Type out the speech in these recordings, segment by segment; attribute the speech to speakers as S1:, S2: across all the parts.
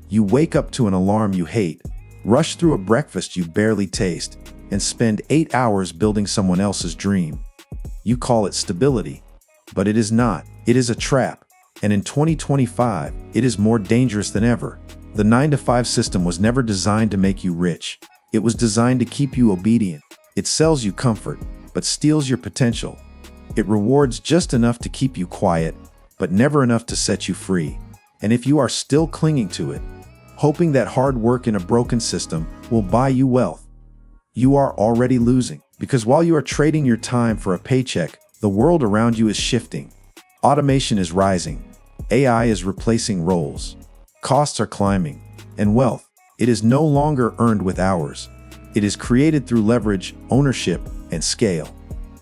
S1: You wake up to an alarm you hate, rush through a breakfast you barely taste, and spend 8 hours building someone else's dream. You call it stability, but it is not. It is a trap. And in 2025, it is more dangerous than ever. The 9-to-5 system was never designed to make you rich. It was designed to keep you obedient. It sells you comfort, but steals your potential. It rewards just enough to keep you quiet, but never enough to set you free. And if you are still clinging to it, hoping that hard work in a broken system will buy you wealth, you are already losing. Because while you are trading your time for a paycheck, the world around you is shifting. Automation is rising. AI is replacing roles. Costs are climbing. And wealth, it is no longer earned with hours. It is created through leverage, ownership, and scale.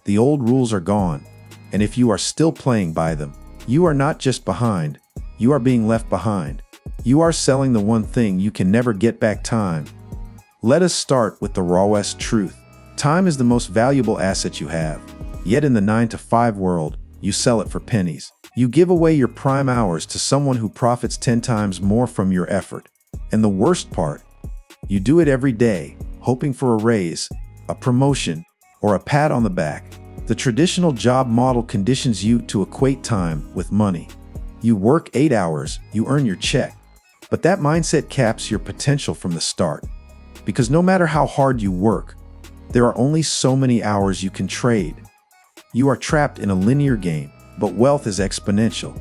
S1: The old rules are gone. And if you are still playing by them, you are not just behind. You are being left behind. You are selling the one thing you can never get back: time. Let us start with the rawest truth. Time is the most valuable asset you have. Yet in the 9-to-5 world, you sell it for pennies. You give away your prime hours to someone who profits 10 times more from your effort. And the worst part, you do it every day, hoping for a raise, a promotion, or a pat on the back. The traditional job model conditions you to equate time with money. You work 8 hours, you earn your check. But that mindset caps your potential from the start. Because no matter how hard you work, there are only so many hours you can trade. You are trapped in a linear game, but wealth is exponential.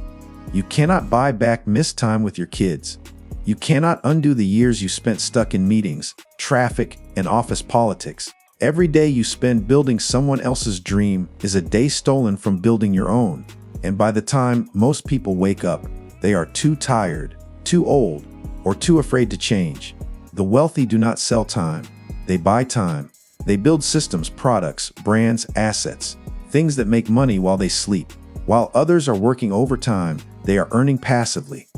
S1: You cannot buy back missed time with your kids. You cannot undo the years you spent stuck in meetings, traffic, and office politics. Every day you spend building someone else's dream is a day stolen from building your own. And by the time most people wake up, they are too tired, too old, or too afraid to change. The wealthy do not sell time. They buy time. They build systems, products, brands, assets, things that make money while they sleep. While others are working overtime, they are earning passively.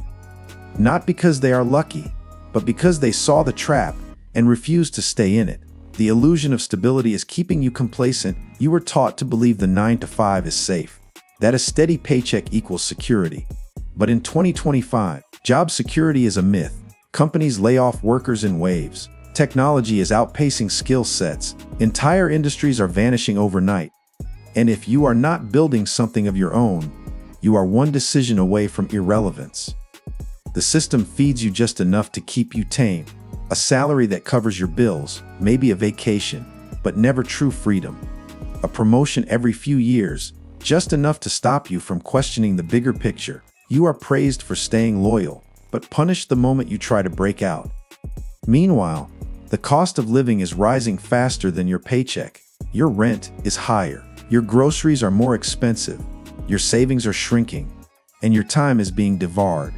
S1: Not because they are lucky, but because they saw the trap and refused to stay in it. The illusion of stability is keeping you complacent. You were taught to believe the 9-to-5 is safe, that a steady paycheck equals security. But in 2025, job security is a myth. Companies lay off workers in waves. Technology is outpacing skill sets. Entire industries are vanishing overnight. And if you are not building something of your own, you are one decision away from irrelevance. The system feeds you just enough to keep you tame. A salary that covers your bills, maybe a vacation, but never true freedom. A promotion every few years, just enough to stop you from questioning the bigger picture. You are praised for staying loyal, but punished the moment you try to break out. Meanwhile, the cost of living is rising faster than your paycheck. Your rent is higher. Your groceries are more expensive. Your savings are shrinking, and your time is being devoured.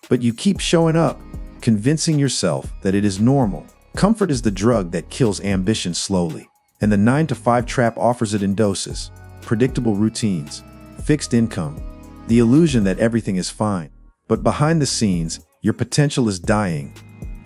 S1: But you keep showing up, convincing yourself that it is normal. Comfort is the drug that kills ambition slowly, and the 9-to-5 trap offers it in doses. Predictable routines, fixed income, the illusion that everything is fine. But behind the scenes, your potential is dying.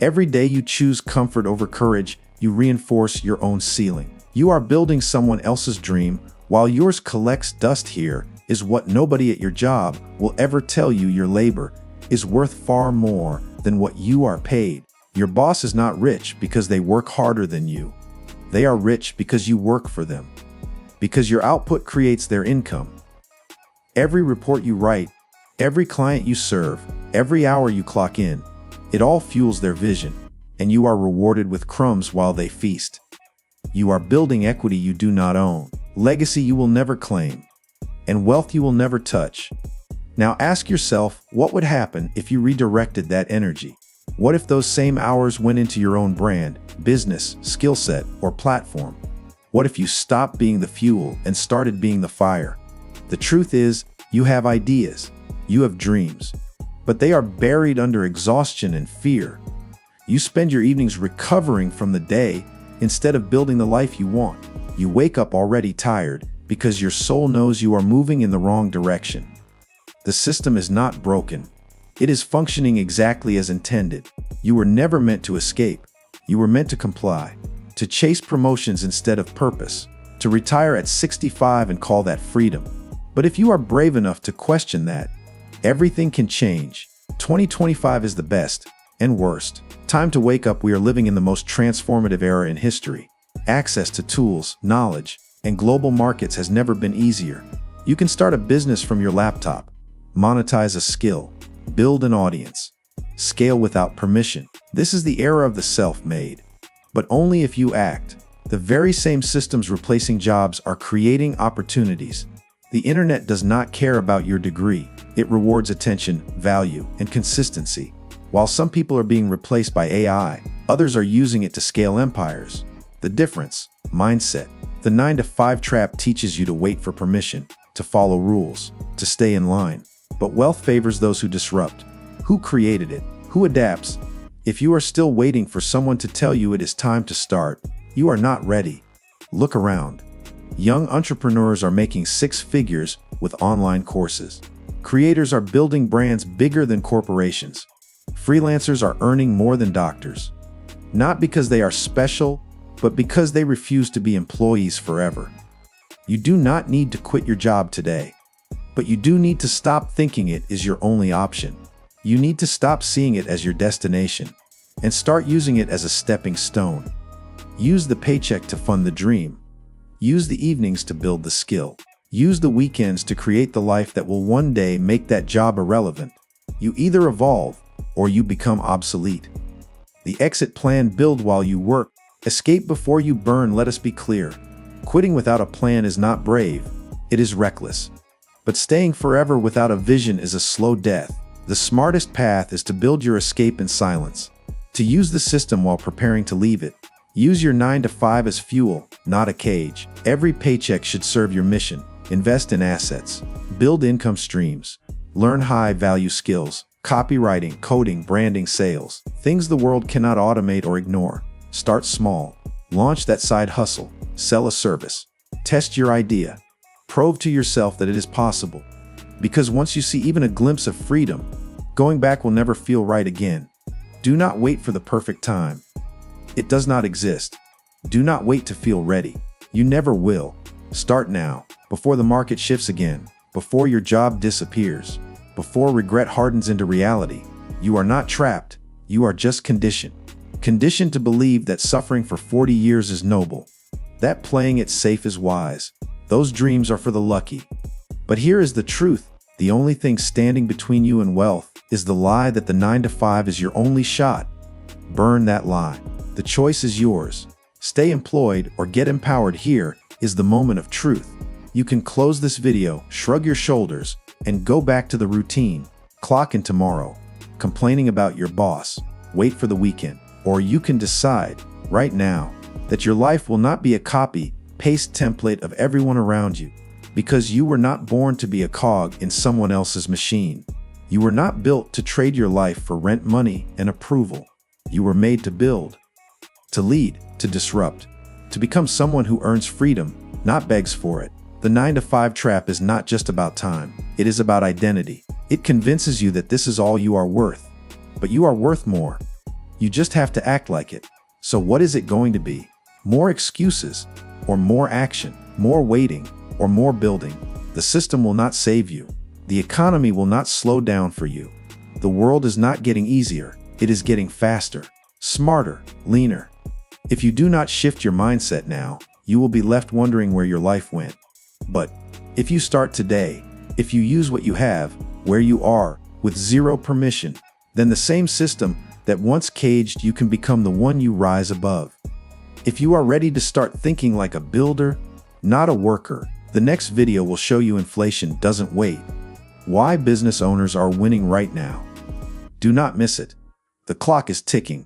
S1: Every day you choose comfort over courage, you reinforce your own ceiling. You are building someone else's dream, while yours collects dust. Here is what nobody at your job will ever tell you: your labor is worth far more than what you are paid. Your boss is not rich because they work harder than you. They are rich because you work for them. Because your output creates their income. Every report you write, every client you serve, every hour you clock in, it all fuels their vision, and you are rewarded with crumbs while they feast. You are building equity you do not own, legacy you will never claim, and wealth you will never touch. Now ask yourself, what would happen if you redirected that energy? What if those same hours went into your own brand, business, skill set, or platform? What if you stopped being the fuel and started being the fire? The truth is, you have ideas, you have dreams, but they are buried under exhaustion and fear. You spend your evenings recovering from the day instead of building the life you want. You wake up already tired because your soul knows you are moving in the wrong direction. The system is not broken. It is functioning exactly as intended. You were never meant to escape. You were meant to comply, to chase promotions instead of purpose, to retire at 65 and call that freedom. But if you are brave enough to question that, everything can change. 2025 is the best, and worst. Time to wake up. We are living in the most transformative era in history. Access to tools, knowledge, and global markets has never been easier. You can start a business from your laptop, monetize a skill, build an audience, scale without permission. This is the era of the self-made. But only if you act. The very same systems replacing jobs are creating opportunities. The internet does not care about your degree. It rewards attention, value, and consistency. While some people are being replaced by AI, others are using it to scale empires. The difference: mindset. The 9-to-5 trap teaches you to wait for permission, to follow rules, to stay in line. But wealth favors those who disrupt. Who created it? Who adapts? If you are still waiting for someone to tell you it is time to start, you are not ready. Look around. Young entrepreneurs are making six figures with online courses. Creators are building brands bigger than corporations. Freelancers are earning more than doctors. Not because they are special, but because they refuse to be employees forever. You do not need to quit your job today, but you do need to stop thinking it is your only option. You need to stop seeing it as your destination and start using it as a stepping stone. Use the paycheck to fund the dream. Use the evenings to build the skill. Use the weekends to create the life that will one day make that job irrelevant. You either evolve or you become obsolete. The exit plan: build while you work. Escape before you burn. Let us be clear. Quitting without a plan is not brave. It is reckless. But staying forever without a vision is a slow death. The smartest path is to build your escape in silence. To use the system while preparing to leave it. Use your 9-to-5 as fuel, not a cage. Every paycheck should serve your mission. Invest in assets. Build income streams. Learn high-value skills. Copywriting, coding, branding, sales. Things the world cannot automate or ignore. Start small. Launch that side hustle. Sell a service. Test your idea. Prove to yourself that it is possible. Because once you see even a glimpse of freedom, going back will never feel right again. Do not wait for the perfect time. It does not exist. Do not wait to feel ready. You never will. Start now, before the market shifts again, before your job disappears, before regret hardens into reality. You are not trapped. You are just conditioned. Conditioned to believe that suffering for 40 years is noble, that playing it safe is wise. Those dreams are for the lucky. But here is the truth. The only thing standing between you and wealth is the lie that the 9-to-5 is your only shot. Burn that lie. The choice is yours. Stay employed or get empowered. Here is the moment of truth. You can close this video, shrug your shoulders, and go back to the routine. Clock in tomorrow, complaining about your boss. Wait for the weekend. Or you can decide, right now, that your life will not be a copy-paste template of everyone around you. Because you were not born to be a cog in someone else's machine. You were not built to trade your life for rent money and approval. You were made to build, to lead, to disrupt, to become someone who earns freedom, not begs for it. The 9-to-5 trap is not just about time. It is about identity. It convinces you that this is all you are worth. But you are worth more. You just have to act like it. So what is it going to be? More excuses, or more action, more waiting, or more building? The system will not save you. The economy will not slow down for you. The world is not getting easier. It is getting faster, smarter, leaner. If you do not shift your mindset now, you will be left wondering where your life went. But if you start today, if you use what you have, where you are, with zero permission, then the same system that once caged you can become the one you rise above. If you are ready to start thinking like a builder, not a worker, the next video will show you inflation doesn't wait. Why business owners are winning right now. Do not miss it. The clock is ticking.